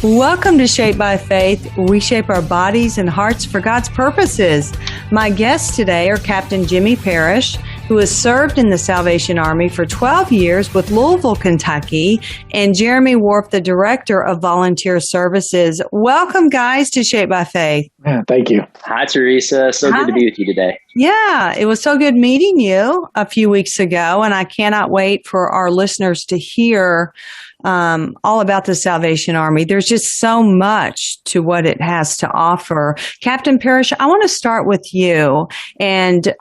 Welcome to Shaped by Faith. We shape our bodies and hearts for God's purposes. My guests today are Captain Jimmy Parrish, who has served in the Salvation Army for 12 years with Louisville, Kentucky, and Jeremy Warf, the Director of Volunteer Services. Welcome, guys, to Shaped by Faith. Yeah, thank you. Hi, Theresa. So good to be with you today. Yeah, it was so good meeting you a few weeks ago, and I cannot wait for our listeners to hear all about the Salvation Army. There's just so much to what it has to offer. Captain Parrish, I want to start with you and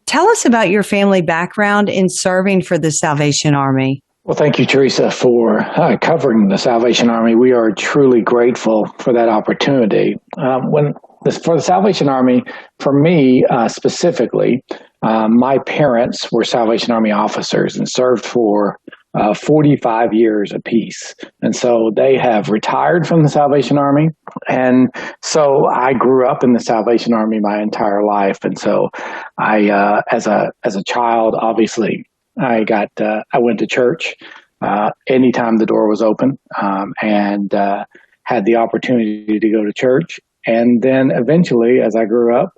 tell us about your family background in serving for the Salvation Army. Well, thank you, Theresa, for covering the Salvation Army. We are truly grateful for that opportunity. For the Salvation Army, for me specifically, my parents were Salvation Army officers and served for 45 years apiece. And so they have retired from the Salvation Army. And so I grew up in the Salvation Army my entire life. And so I, as a child, obviously, I went to church anytime the door was open, and had the opportunity to go to church. And then eventually, as I grew up,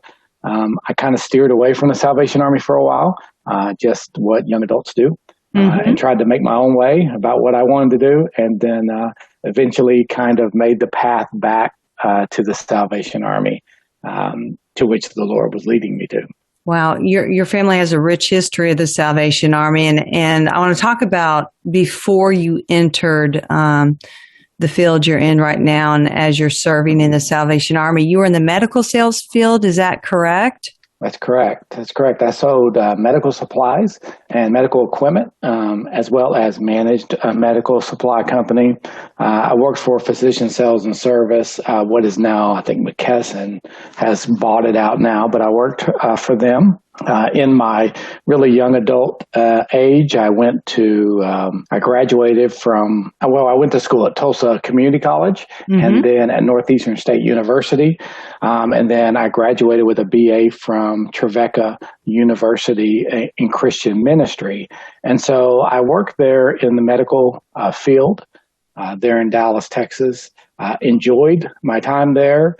I kind of steered away from the Salvation Army for a while, just what young adults do. And tried to make my own way about what I wanted to do, and then eventually kind of made the path back to the Salvation Army, to which the Lord was leading me to. Wow, your family has a rich history of the Salvation Army, and I want to talk about before you entered the field you're in right now, and as you're serving in the Salvation Army, you were in the medical sales field. Is that correct? That's correct. I sold medical supplies and medical equipment, as well as managed a medical supply company. I worked for Physician Sales and Service, what is now, I think McKesson has bought it out now, but I worked for them. In my really young adult age, I graduated from, I went to school at Tulsa Community College, and then at Northeastern State University. And then I graduated with a BA from Trevecca University in Christian ministry. And so I worked there in the medical field there in Dallas, Texas. Enjoyed my time there,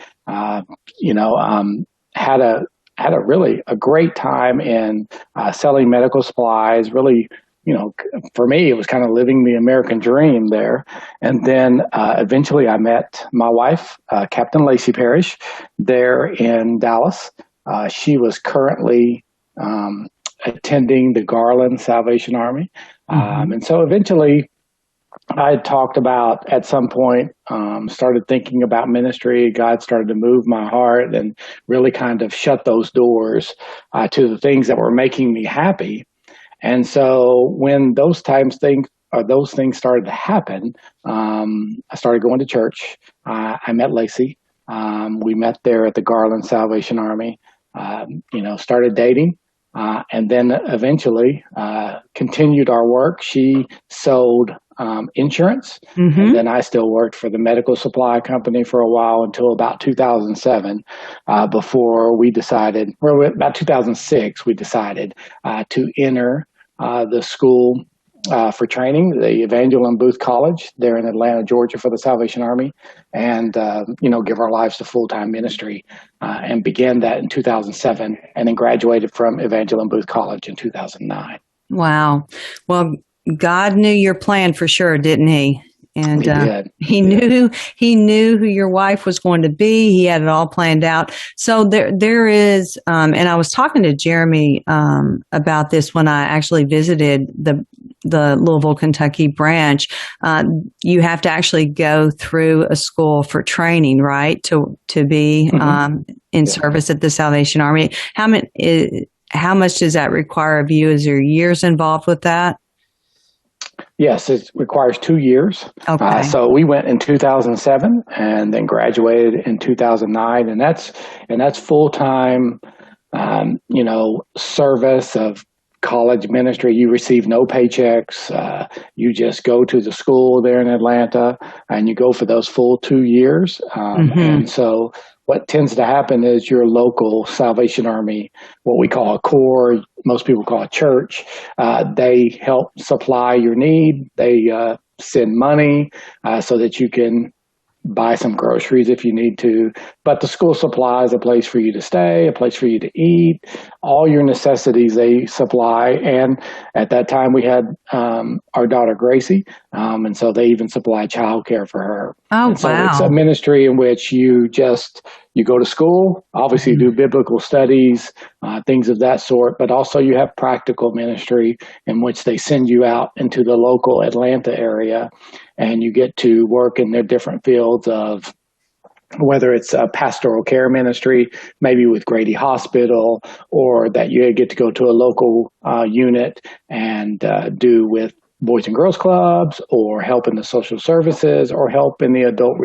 had a great time in selling medical supplies. Really, for me, it was kind of living the American dream there. And then eventually I met my wife, Captain Lacey Parrish, there in Dallas. She was currently attending the Garland Salvation Army. And so eventually I had talked about at some point, started thinking about ministry. God started to move my heart and really kind of shut those doors to the things that were making me happy. And so when those things started to happen, I started going to church. I met Lacey. We met there at the Garland Salvation Army, started dating. And then eventually continued our work. She sold insurance, and then I still worked for the medical supply company for a while until about 2007, before we decided, or about 2006, we decided to enter the school for training, the Evangelical Booth College there in Atlanta, Georgia, for the Salvation Army, and give our lives to full-time ministry, and began that in 2007, and then graduated from Evangelical Booth College in 2009. Wow. Well, God knew your plan for sure, didn't he? And he knew who your wife was going to be. He had it all planned out. So there is, and I was talking to Jeremy about this when I actually visited the Louisville, Kentucky branch. You have to actually go through a school for training, right, to be in service at the Salvation Army. How much does that require of you? Is there years involved with that? Yes, it requires 2 years. Okay. So we went in 2007 and then graduated in 2009, and that's full-time, service of college ministry. You receive no paychecks. You just go to the school there in Atlanta, and you go for those full 2 years. And so what tends to happen is your local Salvation Army, what we call a corps, most people call a church, they help supply your need. They send money so that you can buy some groceries if you need to. But the school supplies a place for you to stay, a place for you to eat, all your necessities they supply. And at that time, we had our daughter Gracie, and so they even supply childcare for her. Oh, and so wow. it's a ministry in which you go to school, obviously do biblical studies, things of that sort, but also you have practical ministry in which they send you out into the local Atlanta area, and you get to work in their different fields of whether it's a pastoral care ministry, maybe with Grady Hospital, or that you get to go to a local unit and do with Boys and Girls Clubs, or help in the social services, or help in the adult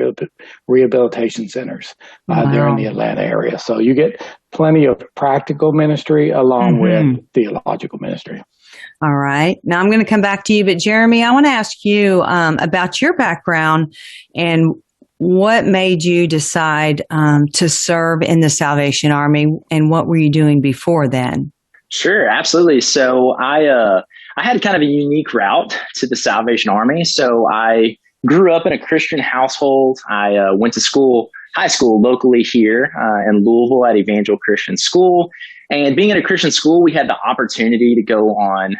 rehabilitation centers there in the Atlanta area. So you get plenty of practical ministry along with theological ministry. All right. Now I'm going to come back to you, but Jeremy, I want to ask you about your background and what made you decide to serve in the Salvation Army, and what were you doing before then? Sure, absolutely. So I had kind of a unique route to the Salvation Army. So I grew up in a Christian household. I went to high school locally here in Louisville at Evangelical Christian School. And being at a Christian school, we had the opportunity to go on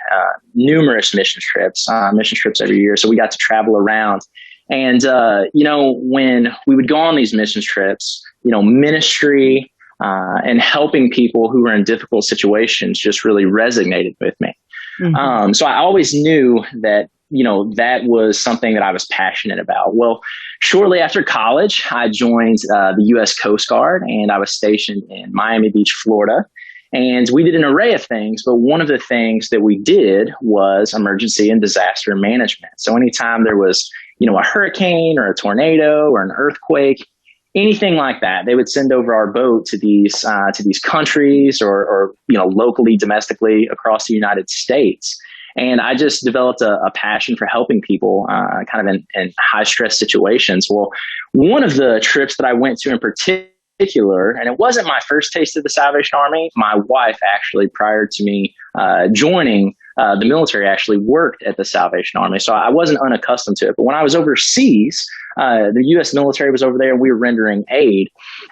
numerous mission trips every year. So we got to travel around. And, when we would go on these mission trips, ministry and helping people who were in difficult situations just really resonated with me. So I always knew that, that was something that I was passionate about. Well, shortly after college, I joined the U.S. Coast Guard, and I was stationed in Miami Beach, Florida. And we did an array of things, but one of the things that we did was emergency and disaster management. So anytime there was, a hurricane or a tornado or an earthquake, anything like that, they would send over our boat to these countries or locally, domestically across the United States. And I just developed a passion for helping people kind of in high stress situations. Well, one of the trips that I went to in particular, and it wasn't my first taste of the Salvation Army, my wife actually, prior to me joining the military, actually worked at the Salvation Army. So I wasn't unaccustomed to it. But when I was overseas, the U.S. military was over there and we were rendering aid.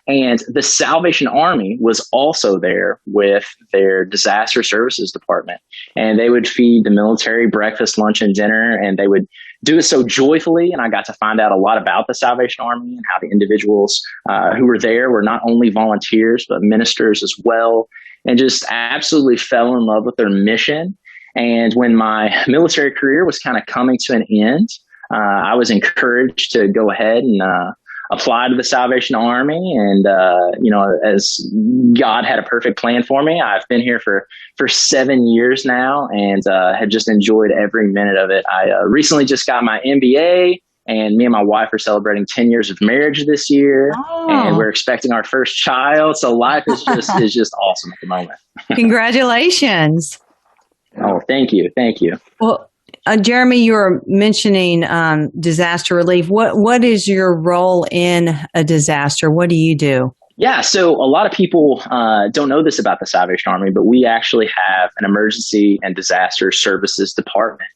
And the Salvation Army was also there with their disaster services department. And they would feed the military breakfast, lunch, and dinner. And they would do it so joyfully. And I got to find out a lot about the Salvation Army and how the individuals who were there were not only volunteers, but ministers as well. And just absolutely fell in love with their mission. And when my military career was kind of coming to an end, I was encouraged to go ahead and apply to the Salvation Army. And, as God had a perfect plan for me, I've been here for 7 years now and have just enjoyed every minute of it. I recently just got my MBA, and me and my wife are celebrating 10 years of marriage this year. And we're expecting our first child. So life is just awesome at the moment. Congratulations. Oh, thank you. Thank you. Well, Jeremy, you were mentioning disaster relief. What is your role in a disaster? What do you do? Yeah, so a lot of people don't know this about the Salvation Army, but we actually have an emergency and disaster services department.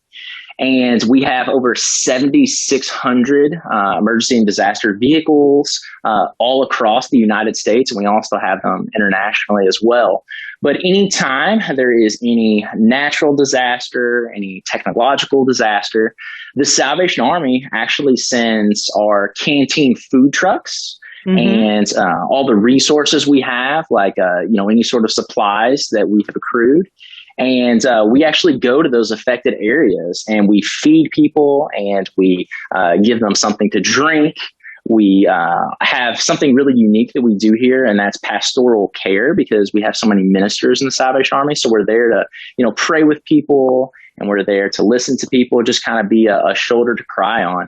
And we have over 7,600 emergency and disaster vehicles all across the United States. And we also have them internationally as well. But anytime there is any natural disaster, any technological disaster, the Salvation Army actually sends our canteen food trucks and all the resources we have, like any sort of supplies that we have accrued. And we actually go to those affected areas and we feed people and we give them something to drink. We have something really unique that we do here, and that's pastoral care, because we have so many ministers in the Salvation Army. So we're there to, pray with people, and we're there to listen to people, just kind of be a shoulder to cry on.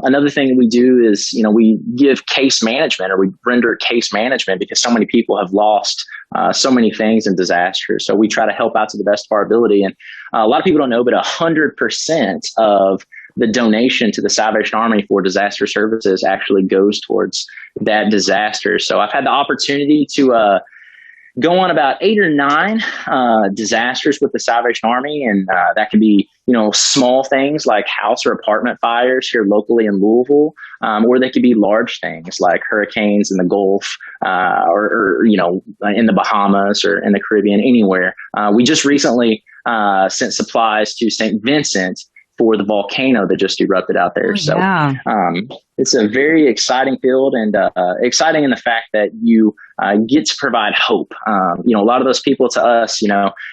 Another thing that we do is, we give case management, or we render case management, because so many people have lost so many things in disasters. So we try to help out to the best of our ability. And a lot of people don't know, but 100% of the donation to the Salvation Army for disaster services actually goes towards that disaster. So I've had the opportunity to go on about 8 or 9 disasters with the Salvation Army, and that can be small things like house or apartment fires here locally in Louisville, or they could be large things like hurricanes in the Gulf, or in the Bahamas or in the Caribbean, anywhere. We just recently sent supplies to St. Vincent for the volcano that just erupted out there. So it's a very exciting field, and exciting in the fact that you get to provide hope. A lot of those people to us,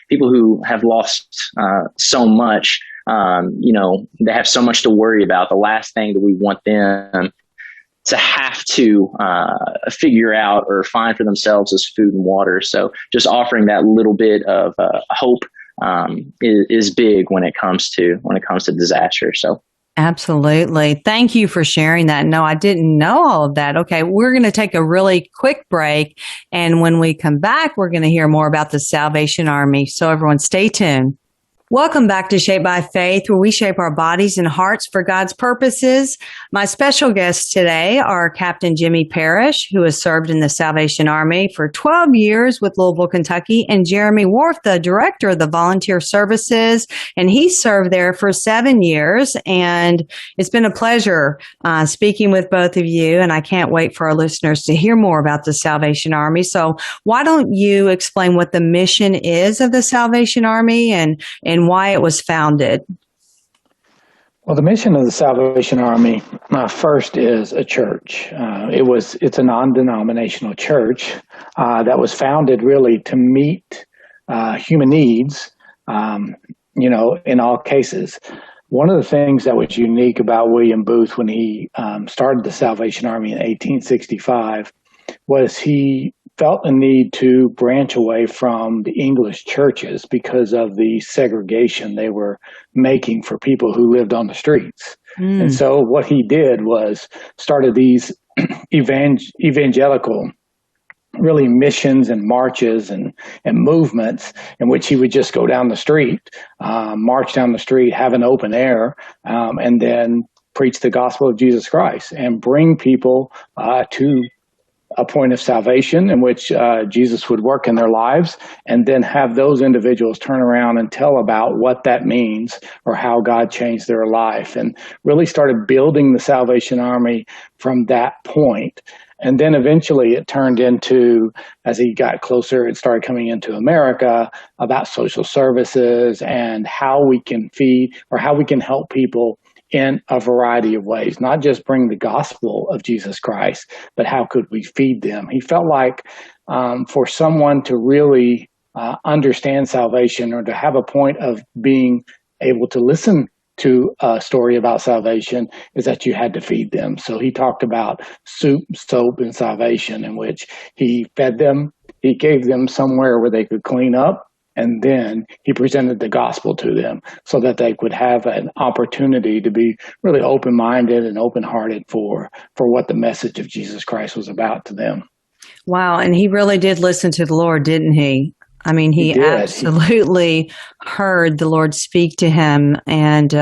people who have lost so much, they have so much to worry about. The last thing that we want them to have to figure out or find for themselves is food and water. So just offering that little bit of hope is big when it comes to disaster. So absolutely. Thank you for sharing that. No, I didn't know all of that. Okay, we're going to take a really quick break, and when we come back, we're going to hear more about the Salvation Army. So everyone, stay tuned. Welcome back to Shaped by Faith, where we shape our bodies and hearts for God's purposes. My special guests today are Captain Jimmy Parrish, who has served in the Salvation Army for 12 years with Louisville, Kentucky, and Jeremy Warf, the director of the volunteer services, and he served there for 7 years. And it's been a pleasure speaking with both of you, and I can't wait for our listeners to hear more about the Salvation Army. So why don't you explain what the mission is of the Salvation Army and why it was founded? Well, the mission of the Salvation Army first is a church. It's a non-denominational church that was founded really to meet human needs, in all cases. One of the things that was unique about William Booth when he started the Salvation Army in 1865 was he felt a need to branch away from the English churches because of the segregation they were making for people who lived on the streets. And so what he did was started these evangelical really missions and marches and movements in which he would just go down the street, march down the street, have an open air, and then preach the gospel of Jesus Christ and bring people to a point of salvation in which Jesus would work in their lives, and then have those individuals turn around and tell about what that means or how God changed their life, and really started building the Salvation Army from that point. And then eventually it turned into, as he got closer, it started coming into America about social services and how we can feed or how we can help people in a variety of ways, not just bring the gospel of Jesus Christ, but how could we feed them? He felt like for someone to really understand salvation or to have a point of being able to listen to a story about salvation is that you had to feed them. So he talked about soup, soap, and salvation, in which he fed them, he gave them somewhere where they could clean up, and then he presented the gospel to them so that they could have an opportunity to be really open-minded and open-hearted for what the message of Jesus Christ was about to them. Wow. And he really did listen to the Lord, didn't he? I mean, he absolutely heard the Lord speak to him. And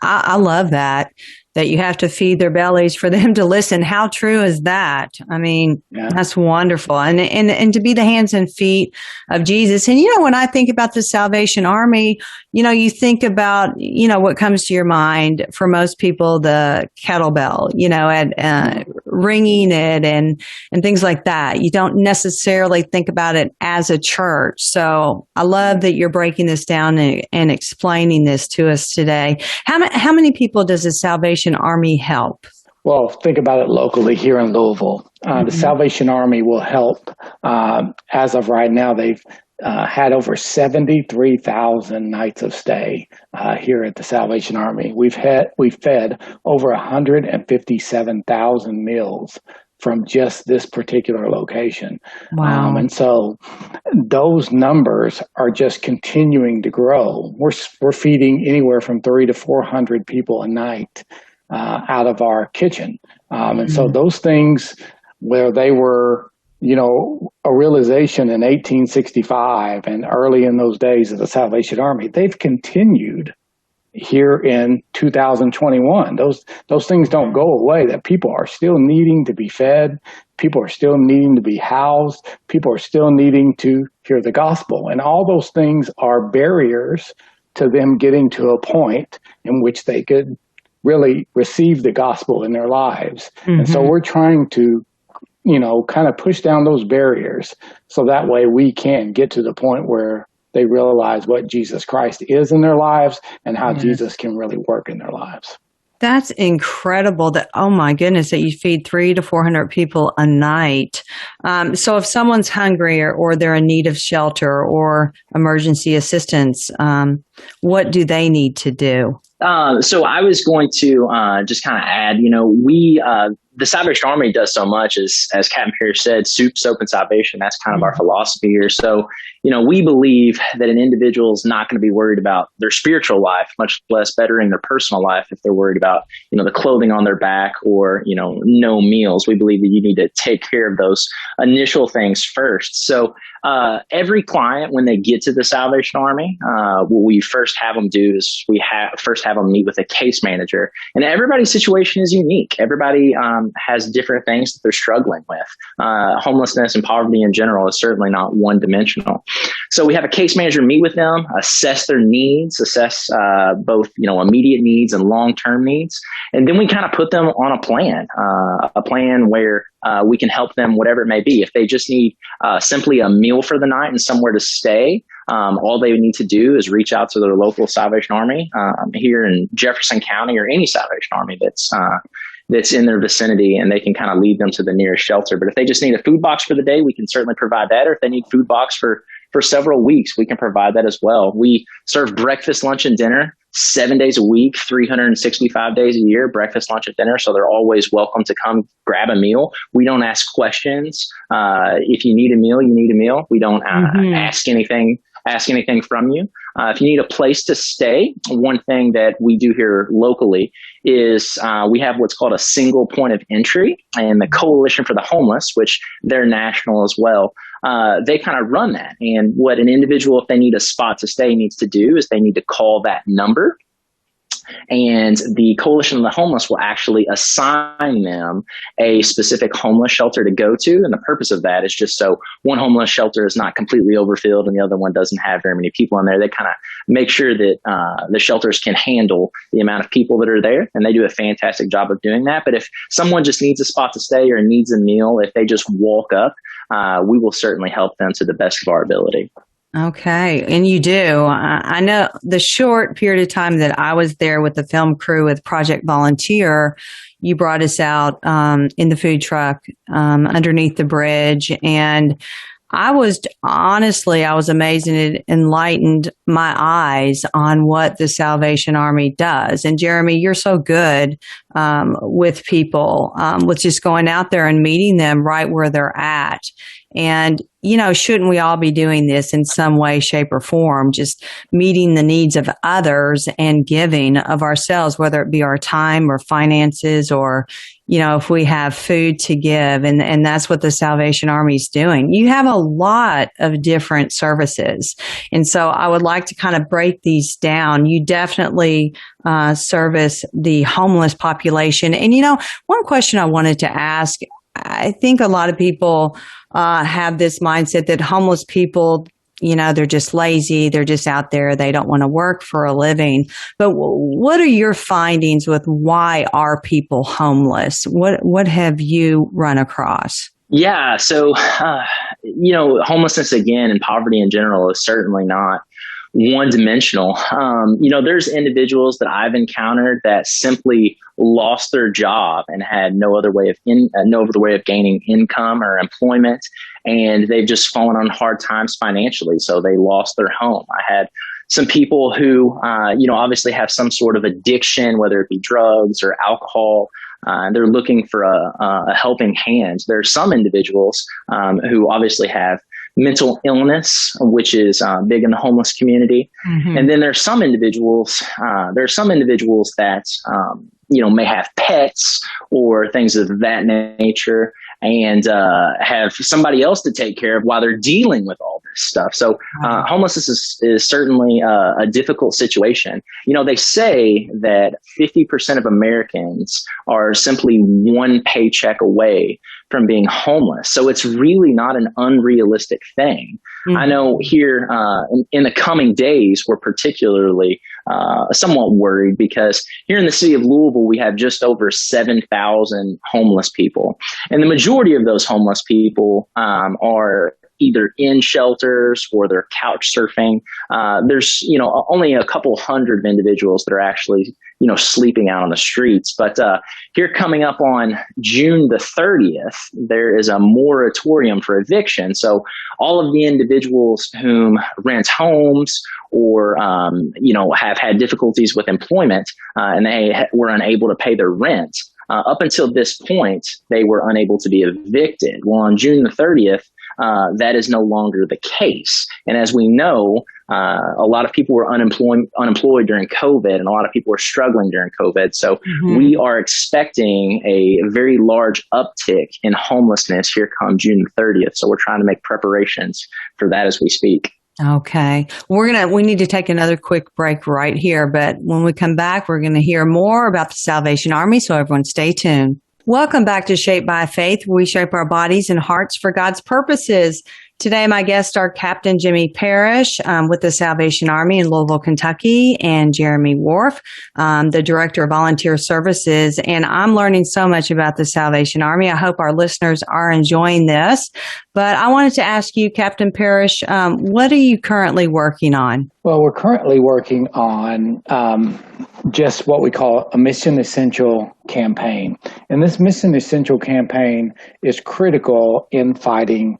I love that you have to feed their bellies for them to listen. How true is that? I mean, that's wonderful. And to be the hands and feet of Jesus. And, when I think about the Salvation Army, you think about, what comes to your mind for most people, the kettlebell, ringing it and things like that. You don't necessarily think about it as a church. So I love that you're breaking this down and explaining this to us today. How many people does the Salvation Army help? Well, think about it locally here in Louisville. The Salvation Army will help. As of right now, they've had over 73,000 nights of stay here at the Salvation Army. We've fed over 157,000 meals from just this particular location. Wow. And so those numbers are just continuing to grow. We're feeding anywhere from 300 to 400 people a night out of our kitchen. And so those things where they were, a realization in 1865 and early in those days of the Salvation Army, they've continued here in 2021. Those things don't go away, that people are still needing to be fed. People are still needing to be housed. People are still needing to hear the gospel. And all those things are barriers to them getting to a point in which they could really receive the gospel in their lives. Mm-hmm. And so we're trying to, kind of push down those barriers so that way we can get to the point where they realize what Jesus Christ is in their lives and how Jesus can really work in their lives. That's incredible that, oh my goodness, that you feed 300 to 400 people a night. So if someone's hungry or they're in need of shelter or emergency assistance, what do they need to do? So I was going to just kind of add, the Salvation Army does so much, as Captain Parrish said, soup, soap, and salvation. That's kind of our philosophy here. So, we believe that an individual is not going to be worried about their spiritual life, much less bettering their personal life if they're worried about, the clothing on their back or, no meals. We believe that you need to take care of those initial things first. So every client, when they get to the Salvation Army, what we first have them do is first have them meet with a case manager. And everybody's situation is unique. Everybody has different things that they're struggling with. Homelessness and poverty in general is certainly not one-dimensional. So we have a case manager meet with them, assess their needs, assess both immediate needs and long-term needs, and then we kind of put them on a plan where we can help them, whatever it may be. If they just need simply a meal for the night and somewhere to stay, all they need to do is reach out to their local Salvation Army here in Jefferson County, or any Salvation Army that's in their vicinity, and they can kind of lead them to the nearest shelter. But if they just need a food box for the day, we can certainly provide that. Or if they need food box for several weeks, we can provide that as well. We serve breakfast, lunch, and dinner 7 days a week, 365 days a year, breakfast, lunch, and dinner. So they're always welcome to come grab a meal. We don't ask questions. If you need a meal, you need a meal. We don't ask anything from you. If you need a place to stay, one thing that we do here locally is we have what's called a single point of entry, and the Coalition for the Homeless, which they're national as well, they kind of run that. And what an individual, if they need a spot to stay, needs to do is they need to call that number. And the Coalition of the Homeless will actually assign them a specific homeless shelter to go to. And the purpose of that is just so one homeless shelter is not completely overfilled and the other one doesn't have very many people in there. They kind of make sure that the shelters can handle the amount of people that are there. And they do a fantastic job of doing that. But if someone just needs a spot to stay or needs a meal, if they just walk up, we will certainly help them to the best of our ability. Okay. And you do. I know the short period of time that I was there with the film crew with Project Volunteer, you brought us out in the food truck underneath the bridge. And I was amazed, and it enlightened my eyes on what the Salvation Army does. And Jeremy, you're so good with people, with just going out there and meeting them right where they're at. And, shouldn't we all be doing this in some way, shape, or form, just meeting the needs of others and giving of ourselves, whether it be our time or finances or, if we have food to give. And that's what the Salvation Army is doing. You have a lot of different services. And so I would like to kind of break these down. You definitely service the homeless population. And, one question I wanted to ask, I think a lot of people have this mindset that homeless people, they're just lazy. They're just out there. They don't want to work for a living. But what are your findings with why are people homeless? What have you run across? Yeah. So, homelessness again and poverty in general is certainly not one-dimensional. There's individuals that I've encountered that simply lost their job and had no other way of gaining income or employment, and they've just fallen on hard times financially, so they lost their home. I had some people who, obviously have some sort of addiction, whether it be drugs or alcohol. They're looking for a helping hand. There are some individuals who obviously have mental illness, which is big in the homeless community. Mm-hmm. And then there's some individuals that, may have pets or things of that nature and have somebody else to take care of while they're dealing with all this stuff. So homelessness is certainly a difficult situation. They say that 50% of Americans are simply one paycheck away from being homeless. So it's really not an unrealistic thing. I know here in the coming days, we're particularly somewhat worried because here in the city of Louisville, we have just over 7,000 homeless people. And the majority of those homeless people are either in shelters or they're couch surfing. There's, only a couple hundred individuals that are actually, sleeping out on the streets. But here coming up on June the 30th, there is a moratorium for eviction. So all of the individuals whom rent homes or, have had difficulties with employment and they were unable to pay their rent, up until this point, they were unable to be evicted. Well, on June the 30th, that is no longer the case. And as we know, a lot of people were unemployed during COVID, and a lot of people were struggling during COVID. So we are expecting a very large uptick in homelessness here come June 30th. So we're trying to make preparations for that as we speak. Okay. We need to take another quick break right here, but when we come back, we're going to hear more about the Salvation Army. So everyone stay tuned. Welcome back to Shaped by Faith, where we shape our bodies and hearts for God's purposes. Today, my guests are Captain Jimmy Parrish with the Salvation Army in Louisville, Kentucky, and Jeremy Warf, the Director of Volunteer Services. And I'm learning so much about the Salvation Army. I hope our listeners are enjoying this. But I wanted to ask you, Captain Parrish, what are you currently working on? Well, we're currently working on just what we call a Mission Essential campaign. And this Mission Essential campaign is critical in fighting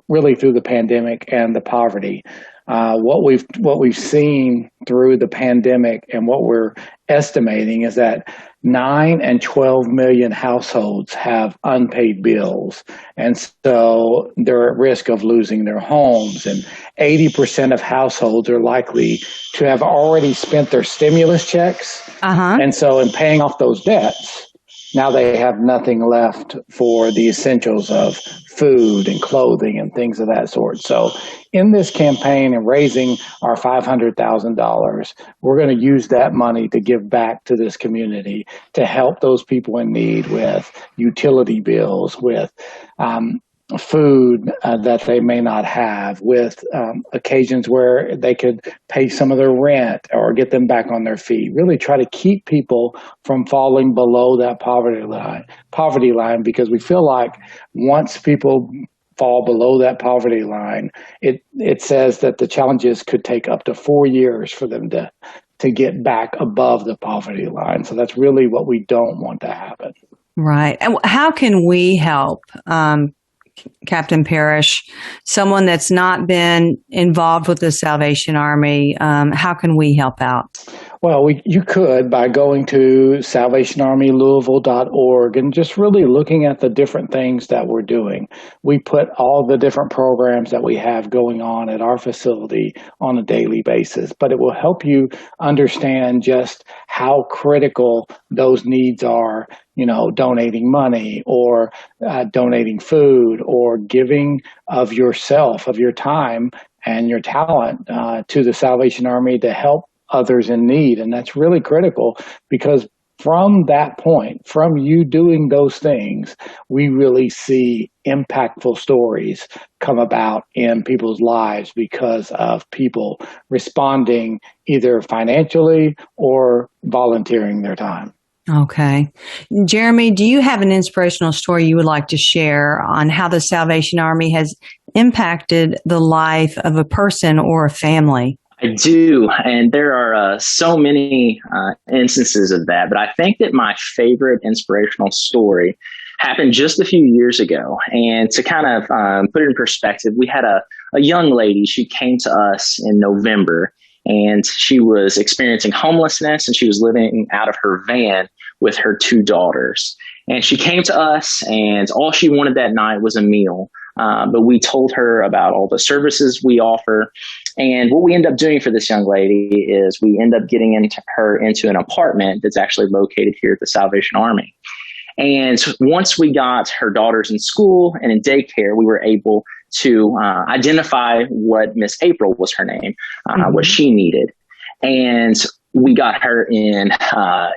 really through the pandemic and the poverty. What we've seen through the pandemic and what we're estimating is that 9 and 12 million households have unpaid bills. And so they're at risk of losing their homes. And 80% of households are likely to have already spent their stimulus checks. And so in paying off those debts, now they have nothing left for the essentials of food and clothing and things of that sort. So in this campaign and raising our $500,000, we're going to use that money to give back to this community to help those people in need with utility bills, with food that they may not have, with occasions where they could pay some of their rent or get them back on their feet. Really try to keep people from falling below that poverty line, because we feel like once people fall below that poverty line, it says that the challenges could take up to 4 years for them to get back above the poverty line. So that's really what we don't want to happen. Right. And how can we help? Captain Parrish, someone that's not been involved with the Salvation Army, how can we help out? Well, you could by going to salvationarmylouisville.org and just really looking at the different things that we're doing. We put all the different programs that we have going on at our facility on a daily basis, but it will help you understand just how critical those needs are, donating money or donating food or giving of yourself, of your time and your talent to the Salvation Army to help others in need. And that's really critical, because from that point, from you doing those things, we really see impactful stories come about in people's lives because of people responding either financially or volunteering their time. Okay. Jeremy, do you have an inspirational story you would like to share on how the Salvation Army has impacted the life of a person or a family? I do, and there are so many instances of that, but I think that my favorite inspirational story happened just a few years ago. And to kind of put it in perspective, we had a young lady. She came to us in November, and she was experiencing homelessness, and she was living out of her van with her 2 daughters. And she came to us, and all she wanted that night was a meal. But we told her about all the services we offer. And what we end up doing for this young lady is we end up getting her into an apartment that's actually located here at the Salvation Army. And once we got her daughters in school and in daycare, we were able to identify what Miss April was her name, what she needed. And we got her in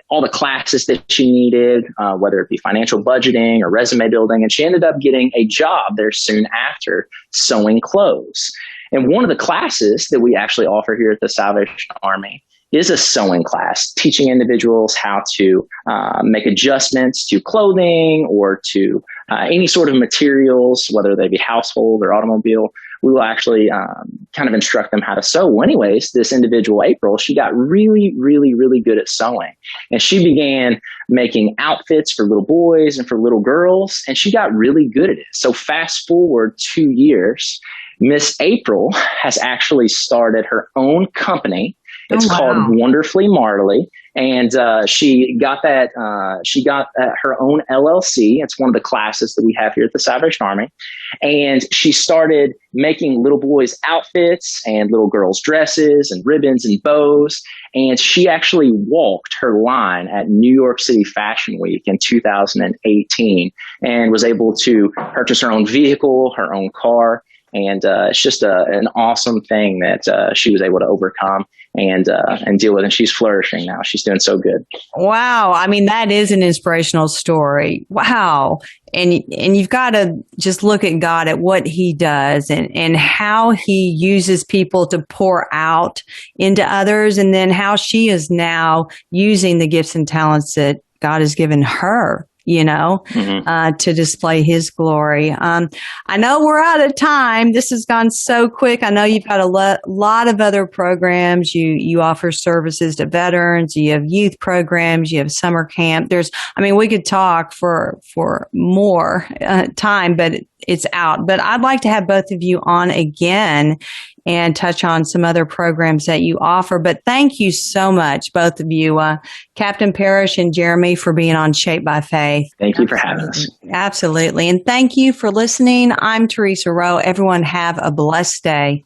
all the classes that she needed, whether it be financial budgeting or resume building. And she ended up getting a job there soon after, sewing clothes. And one of the classes that we actually offer here at the Salvation Army is a sewing class, teaching individuals how to make adjustments to clothing or to any sort of materials, whether they be household or automobile. We will actually kind of instruct them how to sew. Well, anyways, this individual, April, she got really, really, really good at sewing. And she began making outfits for little boys and for little girls, and she got really good at it. So fast forward 2 years, Miss April has actually started her own company. It's called Wonderfully Marley. And she got her own LLC. It's one of the classes that we have here at the Salvation Army. And she started making little boys' outfits and little girls' dresses and ribbons and bows. And she actually walked her line at New York City Fashion Week in 2018 and was able to purchase her own vehicle, her own car. And it's just an awesome thing that she was able to overcome and deal with. And she's flourishing now. She's doing so good. Wow. I mean, that is an inspirational story. Wow. And you've got to just look at God, at what he does and how he uses people to pour out into others. And then how she is now using the gifts and talents that God has given her, to display his glory. I know we're out of time. This has gone so quick. I know you've got a lot of other programs. You offer services to veterans. You have youth programs. You have summer camp. We could talk for more time, but it's out. But I'd like to have both of you on again and touch on some other programs that you offer. But thank you so much, both of you, Captain Parrish and Jeremy, for being on Shaped by Faith. Thank you for having us. Absolutely. And thank you for listening. I'm Theresa Rowe. Everyone have a blessed day.